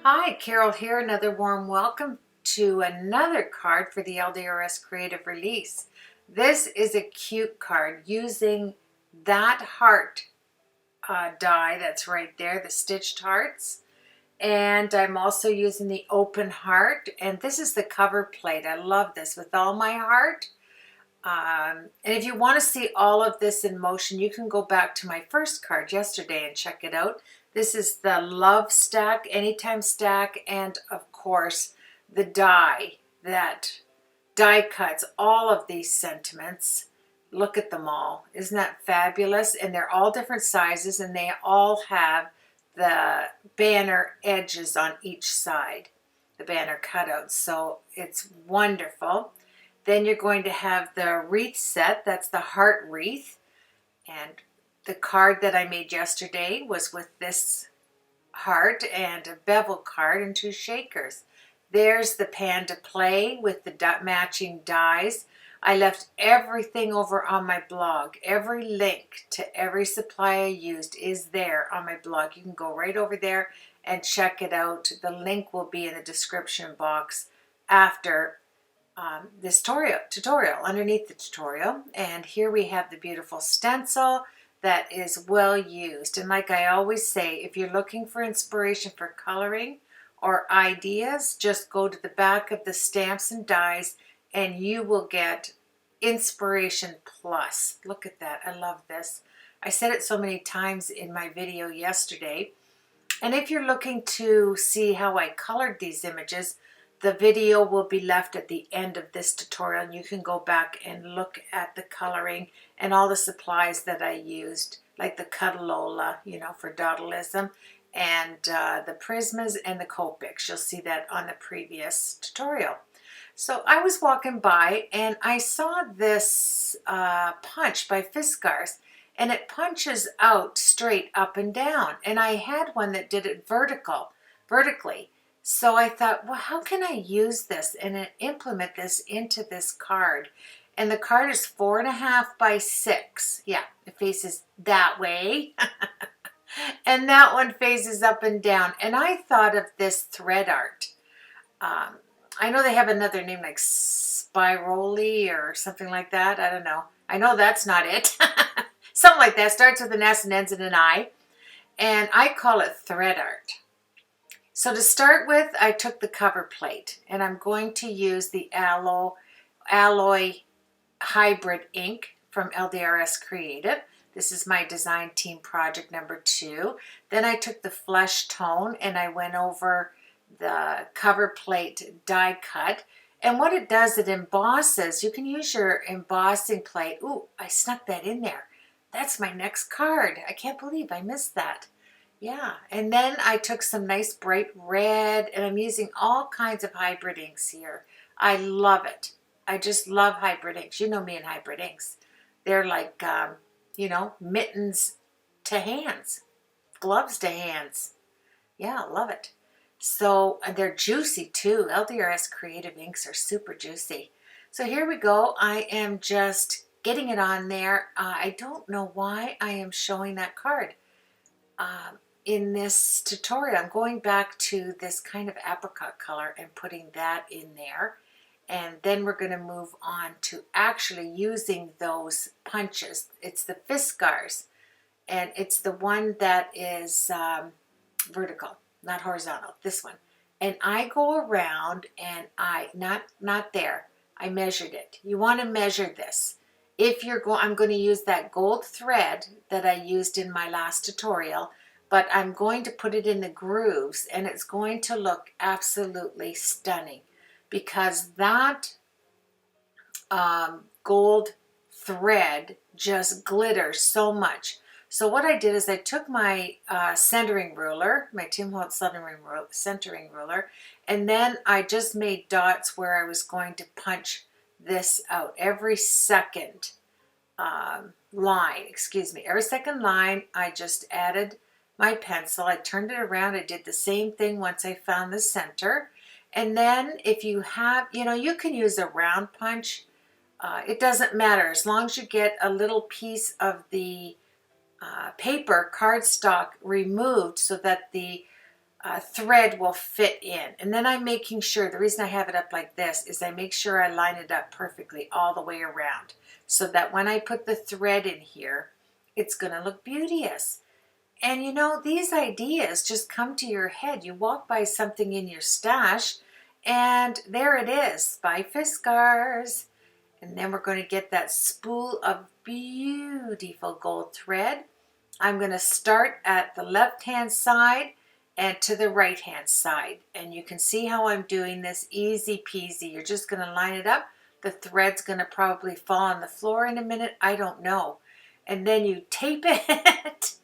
Hi, Carol here. Another warm welcome to another card for the LDRS Creative Release. This is a cute card using that heart die that's right there, the stitched hearts. And I'm also using the open heart. And this is the cover plate. I love this with all my heart. And if you want to see all of this in motion, you can go back to my first card yesterday and check it out. This is the love stack, anytime stack, and of course the die that die cuts all of these sentiments. Look at them all. Isn't that fabulous? And they're all different sizes and they all have the banner edges on each side, the banner cutouts. So it's wonderful. Then you're going to have the wreath set. That's the heart wreath. And the card that I made yesterday was with this heart and a bevel card and two shakers. There's the panda play with the matching dies. I left everything over on my blog. Every link to every supply I used is there on my blog. You can go right over there and check it out. The link will be in the description box after this tutorial, underneath the tutorial. And here we have the beautiful stencil that is well used. And like I always say, if you're looking for inspiration for coloring or ideas, just go to the back of the stamps and dies and you will get inspiration plus. Look at that. I love this. I said it so many times in my video yesterday. And if you're looking to see how I colored these images, the video will be left at the end of this tutorial and you can go back and look at the coloring and all the supplies that I used, like the Cutalola, for dotalism, and the Prismas and the Copics. You'll see that on the previous tutorial. So I was walking by and I saw this punch by Fiskars, and it punches out straight up and down. And I had one that did it vertically. So I thought, well, how can I use this and implement this into this card? And the card is 4.5 by 6. Yeah, it faces that way. And that one faces up and down. And I thought of this thread art. I know they have another name like Spiroli or something like that. I don't know. I know that's not it. Something like that. Starts with an S and ends in an I. And I call it thread art. So to start with, I took the cover plate and I'm going to use the alloy hybrid ink from LDRS Creative. This is my design team project number 2. Then I took the flesh tone and I went over the cover plate die cut. And what it does, it embosses. You can use your embossing plate. Ooh, I snuck that in there. That's my next card. I can't believe I missed that. Yeah, and then I took some nice bright red, and I'm using all kinds of hybrid inks here. I love it. I just love hybrid inks. You know me and hybrid inks. They're like, mittens to hands, gloves to hands. Yeah, I love it. So they're juicy too. LDRS Creative Inks are super juicy. So here we go. I am just getting it on there. I don't know why I am showing that card. In this tutorial, I'm going back to this kind of apricot color and putting that in there. And then we're going to move on to actually using those punches. It's the Fiskars, and it's the one that is vertical, not horizontal, this one. And I go around and not there, I measured it. You want to measure this. If you're I'm going to use that gold thread that I used in my last tutorial, but I'm going to put it in the grooves and it's going to look absolutely stunning because that gold thread just glitters so much. So what I did is I took my centering ruler, my Tim Holtz centering ruler, and then I just made dots where I was going to punch this out. Every second every second line, I just added my pencil. I turned it around. I did the same thing once I found the center. And then if you have, you can use a round punch. It doesn't matter as long as you get a little piece of the paper cardstock removed so that the thread will fit in. And then I'm making sure, the reason I have it up like this is I make sure I line it up perfectly all the way around, so that when I put the thread in here, it's going to look beauteous. And you know, these ideas just come to your head. You walk by something in your stash and there it is, by Fiskars. And then we're going to get that spool of beautiful gold thread. I'm going to start at the left hand side and to the right hand side. And you can see how I'm doing this, easy peasy. You're just going to line it up. The thread's going to probably fall on the floor in a minute. I don't know. And then you tape it.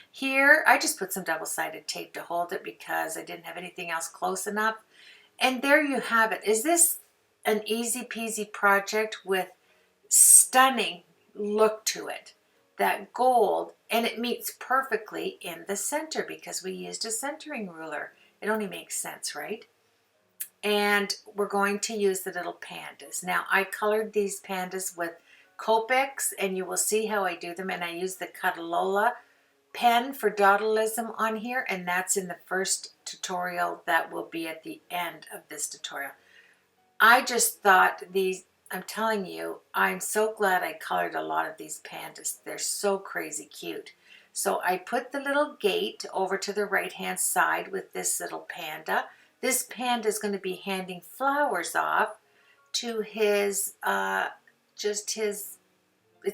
Here, I just put some double-sided tape to hold it because I didn't have anything else close enough. And there you have it. Is this an easy peasy project with stunning look to it? That gold, and it meets perfectly in the center because we used a centering ruler. It only makes sense, right? And we're going to use the little pandas. Now, I colored these pandas with Copics, and you will see how I do them. And I use the Catalola pen for dotalism on here, and that's in the first tutorial that will be at the end of this tutorial. I just thought these, I'm telling you, I'm so glad I colored a lot of these pandas. They're so crazy cute. So I put the little gate over to the right hand side with this little panda. This panda is going to be handing flowers off to his, it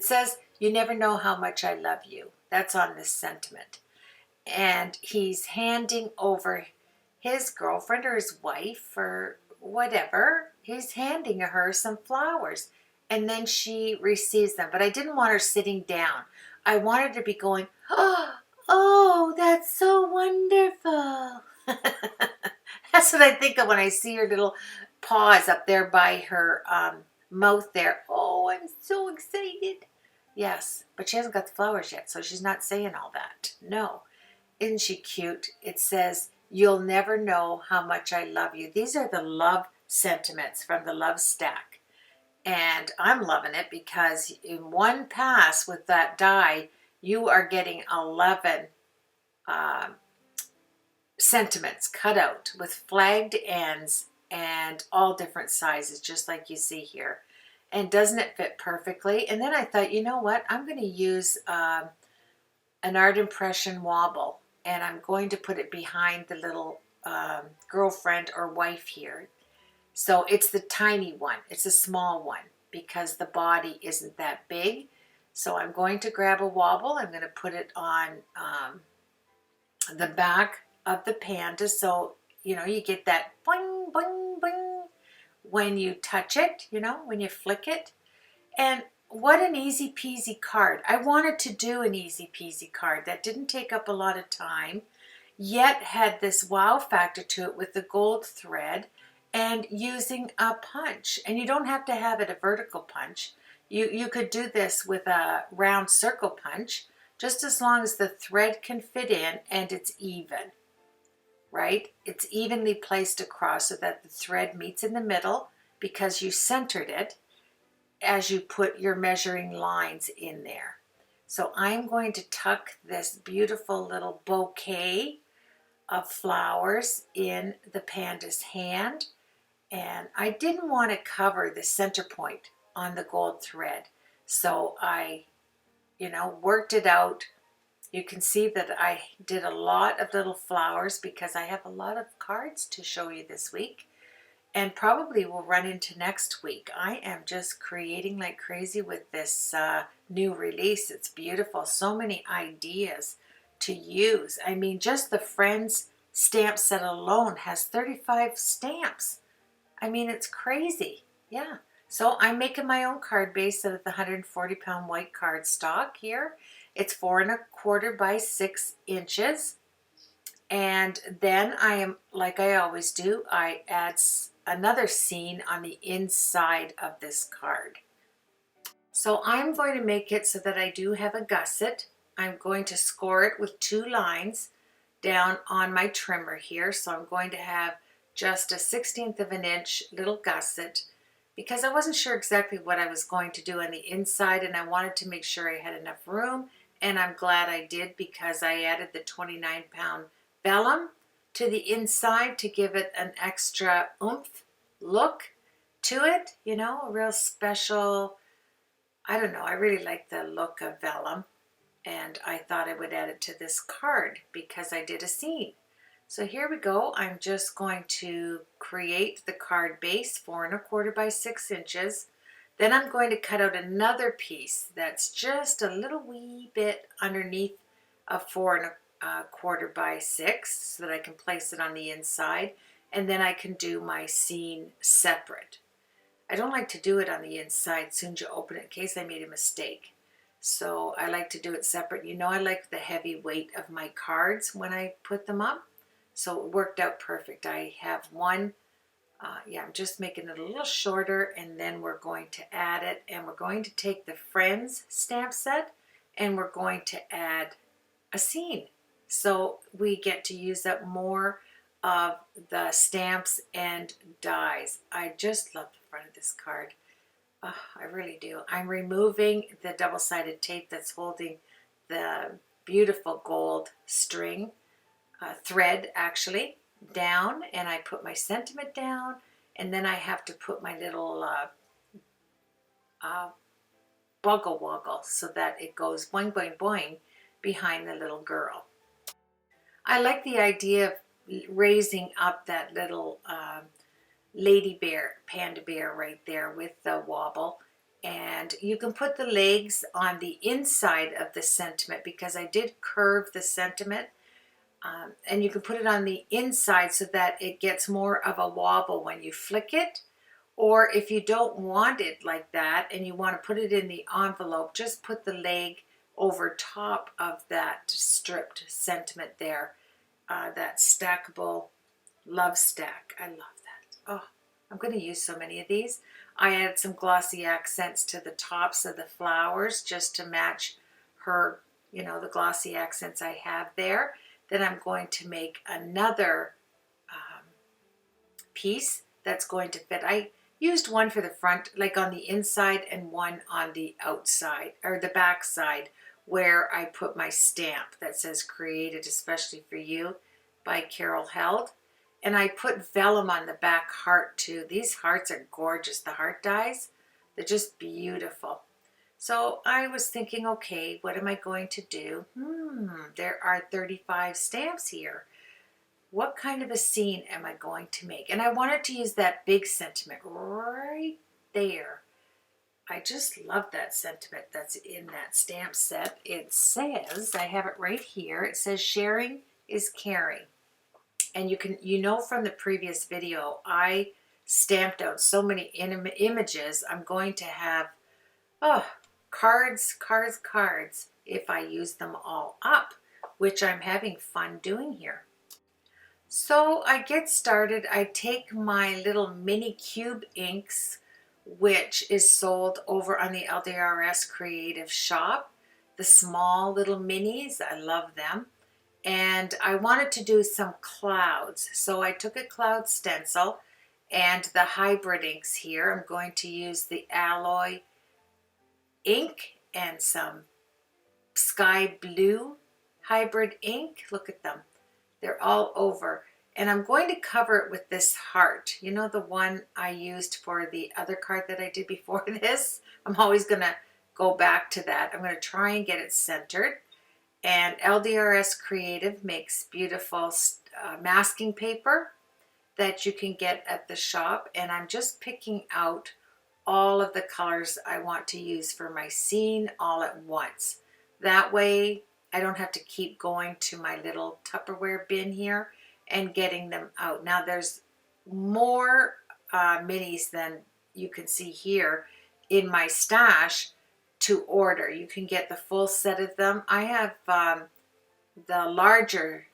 says, "You never know how much I love you." That's on this sentiment. And he's handing over his girlfriend or his wife or whatever. He's handing her some flowers. And then she receives them. But I didn't want her sitting down. I wanted her to be going, "Oh, that's so wonderful." That's what I think of when I see her little paws up there by her mouth there. Oh, I'm so excited. Yes, but she hasn't got the flowers yet, so she's not saying all that. No. Isn't she cute? It says, "You'll never know how much I love you." These are the love sentiments from the love stack. And I'm loving it because in one pass with that die, you are getting 11 sentiments cut out with flagged ends and all different sizes, just like you see here. And doesn't it fit perfectly? And then I thought, you know what? I'm going to use an art impression wobble, and I'm going to put it behind the little girlfriend or wife here. So it's the tiny one. It's a small one because the body isn't that big. So I'm going to grab a wobble. I'm going to put it on the back of the panda. So, you know, you get that boing, boing, boing when you touch it, you know, when you flick it. And what an easy peasy card. I wanted to do an easy peasy card that didn't take up a lot of time, yet had this wow factor to it with the gold thread and using a punch. And you don't have to have it a vertical punch. You could do this with a round circle punch, just as long as the thread can fit in and it's even. Right? It's evenly placed across so that the thread meets in the middle because you centered it as you put your measuring lines in there. So I'm going to tuck this beautiful little bouquet of flowers in the panda's hand. And I didn't want to cover the center point on the gold thread. So I, worked it out. You can see that I did a lot of little flowers because I have a lot of cards to show you this week, and probably will run into next week. I am just creating like crazy with this new release. It's beautiful. So many ideas to use. I mean, just the Friends stamp set alone has 35 stamps. I mean, it's crazy. Yeah. So I'm making my own card base out of the 140-pound white card stock here. It's 4 1/4 by 6 inches. And then I am, like I always do, I add another scene on the inside of this card. So I'm going to make it so that I do have a gusset. I'm going to score it with 2 lines down on my trimmer here. So I'm going to have just a 1/16 of an inch little gusset because I wasn't sure exactly what I was going to do on the inside, and I wanted to make sure I had enough room. And I'm glad I did because I added the 29-pound vellum to the inside to give it an extra oomph look to it, you know, a real special, I don't know, I really like the look of vellum, and I thought I would add it to this card because I did a scene. So here we go. I'm just going to create the card base, 4¼ by 6 inches. Then I'm going to cut out another piece that's just a little wee bit underneath a 4¼ by 6 so that I can place it on the inside, and then I can do my scene separate. I don't like to do it on the inside as soon as you open it in case I made a mistake. So I like to do it separate. You know, I like the heavy weight of my cards when I put them up. So it worked out perfect. I have one, I'm just making it a little shorter, and then we're going to add it, and we're going to take the Friends stamp set, and we're going to add a scene. So we get to use up more of the stamps and dies. I just love the front of this card. Oh, I really do. I'm removing the double-sided tape that's holding the beautiful gold string, thread actually, down, and I put my sentiment down, and then I have to put my little boggle woggle so that it goes boing boing boing behind the little girl. I like the idea of raising up that little lady bear, panda bear right there with the wobble. And you can put the legs on the inside of the sentiment because I did curve the sentiment. And you can put it on the inside so that it gets more of a wobble when you flick it. Or if you don't want it like that and you want to put it in the envelope, just put the leg over top of that stripped sentiment there. That stackable love stack. I love that. Oh, I'm going to use so many of these. I added some glossy accents to the tops of the flowers just to match her, you know, the glossy accents I have there. Then I'm going to make another piece that's going to fit. I used one for the front, like on the inside, and one on the outside, or the back side, where I put my stamp that says "Created Especially for You" by Carol Held. And I put vellum on the back heart too. These hearts are gorgeous. The heart dies, they're just beautiful. So I was thinking, okay, what am I going to do? There are 35 stamps here. What kind of a scene am I going to make? And I wanted to use that big sentiment right there. I just love that sentiment that's in that stamp set. It says, I have it right here, it says sharing is caring. And you know from the previous video, I stamped out so many images. I'm going to have, cards if I use them all up, which I'm having fun doing here. So I get started. I take my little mini cube inks, which is sold over on the LDRS Creative Shop. The small little minis, I love them. And I wanted to do some clouds. So I took a cloud stencil and the hybrid inks here. I'm going to use the alloy ink and some sky blue hybrid ink. Look at them. They're all over. And I'm going to cover it with this heart. You know, the one I used for the other card that I did before this? I'm always going to go back to that. I'm going to try and get it centered. And LDRS Creative makes beautiful masking paper that you can get at the shop. And I'm just picking out all of the colors I want to use for my scene all at once. That way I don't have to keep going to my little Tupperware bin here and getting them out. Now there's more minis than you can see here in my stash to order. You can get the full set of them. I have the larger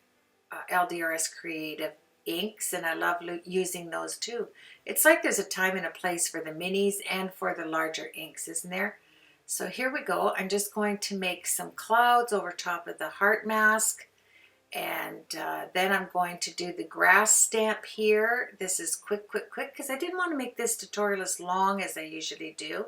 LDRS Creative inks, and I love using those too. It's like there's a time and a place for the minis and for the larger inks, isn't there? So here we go. I'm just going to make some clouds over top of the heart mask. And then I'm going to do the grass stamp here. This is quick, because I didn't want to make this tutorial as long as I usually do.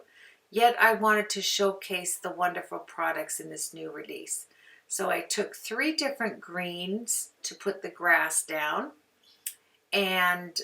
Yet I wanted to showcase the wonderful products in this new release. So I took 3 different greens to put the grass down. And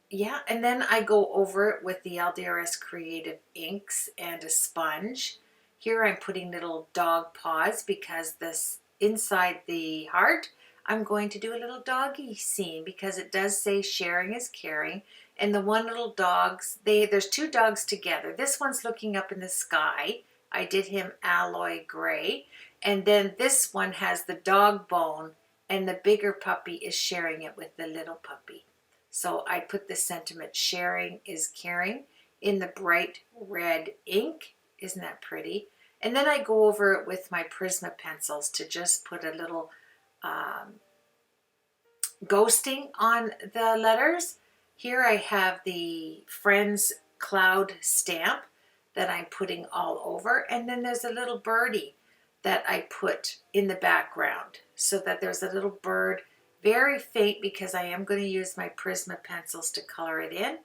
yeah, and then I go over it with the LDRS Creative inks and a sponge. Here I'm putting little dog paws because this inside the heart, I'm going to do a little doggy scene because it does say sharing is caring. And the one little dog's, there's 2 dogs together. This one's looking up in the sky. I did him alloy gray. And then this one has the dog bone, and the bigger puppy is sharing it with the little puppy. So I put the sentiment sharing is caring in the bright red ink. Isn't that pretty? And then I go over it with my Prisma pencils to just put a little ghosting on the letters. Here I have the Friends cloud stamp that I'm putting all over. And then there's a little birdie that I put in the background so that there's a little bird, very faint because I am going to use my Prisma pencils to color it in.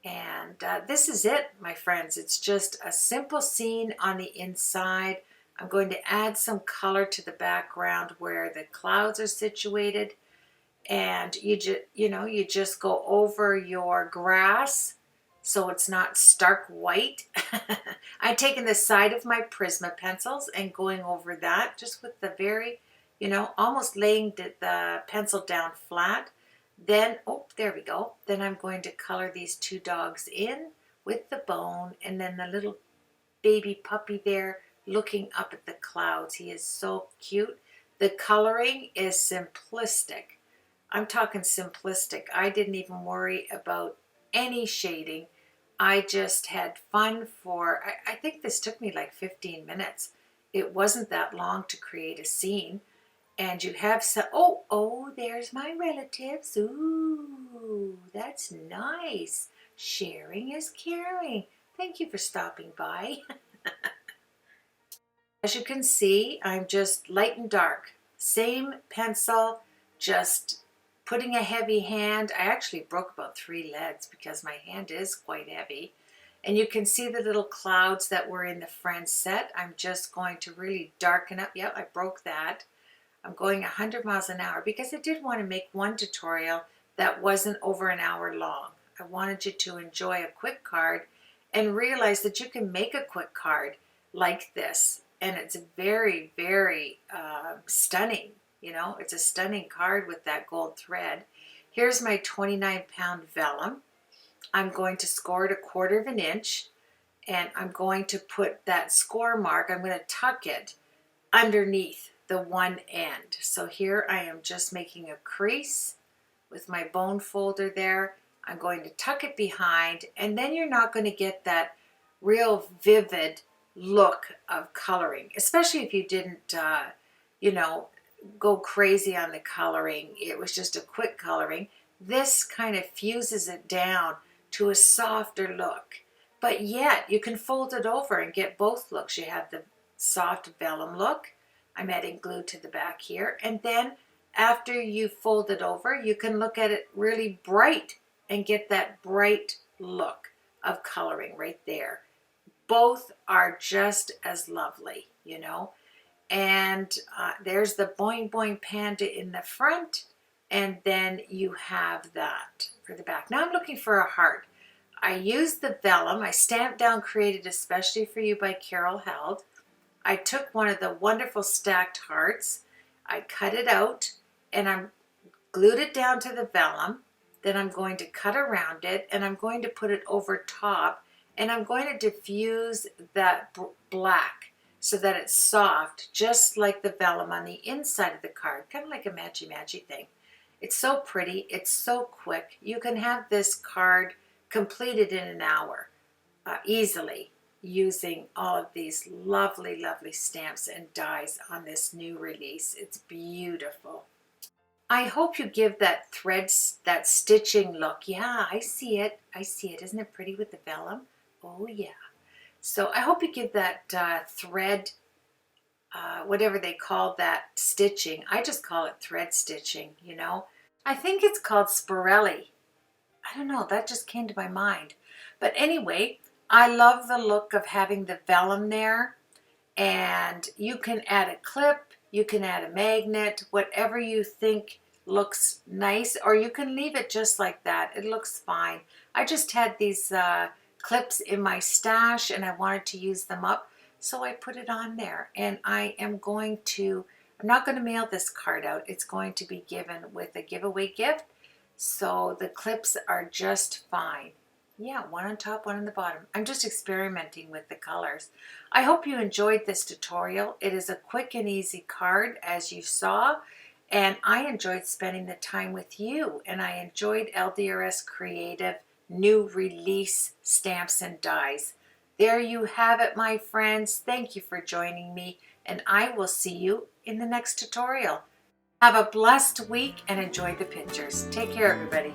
And this is it, my friends. It's just a simple scene on the inside. I'm going to add some color to the background where the clouds are situated. And you just go over your grass so it's not stark white. I'm taking the side of my Prisma pencils and going over that just with the very, almost laying the pencil down flat. Then, oh, there we go. Then I'm going to color these 2 dogs in with the bone, and then the little baby puppy there looking up at the clouds. He is so cute. The coloring is simplistic. I'm talking simplistic. I didn't even worry about any shading. I just had fun for, I think this took me like 15 minutes. It wasn't that long to create a scene. And you have some, oh, there's my relatives. Ooh, that's nice. Sharing is caring. Thank you for stopping by. As you can see, I'm just light and dark. Same pencil, just putting a heavy hand. I actually broke about 3 leads because my hand is quite heavy. And you can see the little clouds that were in the Friends set. I'm just going to really darken up. Yep, I broke that. I'm going 100 miles an hour because I did want to make one tutorial that wasn't over an hour long. I wanted you to enjoy a quick card and realize that you can make a quick card like this. And it's very, very stunning. It's a stunning card with that gold thread. Here's my 29-pound vellum. I'm going to score it 1/4 of an inch, and I'm going to put that score mark, I'm going to tuck it underneath the one end. So here I am just making a crease with my bone folder there. I'm going to tuck it behind, and then you're not going to get that real vivid look of coloring, especially if you didn't, go crazy on the coloring. It was just a quick coloring. This kind of fuses it down to a softer look, but yet you can fold it over and get both looks. You have the soft vellum look. I'm adding glue to the back here, and then after you fold it over, you can look at it really bright and get that bright look of coloring right there. Both are just as lovely, And there's the Boing Boing Panda in the front, and then you have that for the back. Now I'm looking for a heart. I used the vellum. I stamped down Created Especially for You by Carol Held. I took one of the wonderful stacked hearts. I cut it out, and I glued it down to the vellum. Then I'm going to cut around it, and I'm going to put it over top, and I'm going to diffuse that black so that it's soft, just like the vellum on the inside of the card, kind of like a matchy-matchy thing. It's so pretty. It's so quick. You can have this card completed in an hour easily using all of these lovely, lovely stamps and dies on this new release. It's beautiful. I hope you give that thread, that stitching look. Yeah, I see it. I see it. Isn't it pretty with the vellum? Oh, yeah. So I hope you give that thread, whatever they call that stitching. I just call it thread stitching, I think it's called Spirelli. I don't know. That just came to my mind. But anyway, I love the look of having the vellum there. And you can add a clip. You can add a magnet, whatever you think looks nice, or you can leave it just like that. It looks fine. I just had these clips in my stash and I wanted to use them up, so I put it on there. And I'm not going to mail this card out. It's going to be given with a giveaway gift. So the clips are just fine. Yeah, one on top, one on the bottom. I'm just experimenting with the colors. I hope you enjoyed this tutorial. It is a quick and easy card, as you saw, and I enjoyed spending the time with you, and I enjoyed LDRS Creative new release stamps and dies. There you have it, my friends. Thank you for joining me, and I will see you in the next tutorial. Have a blessed week and enjoy the pictures. Take care, everybody.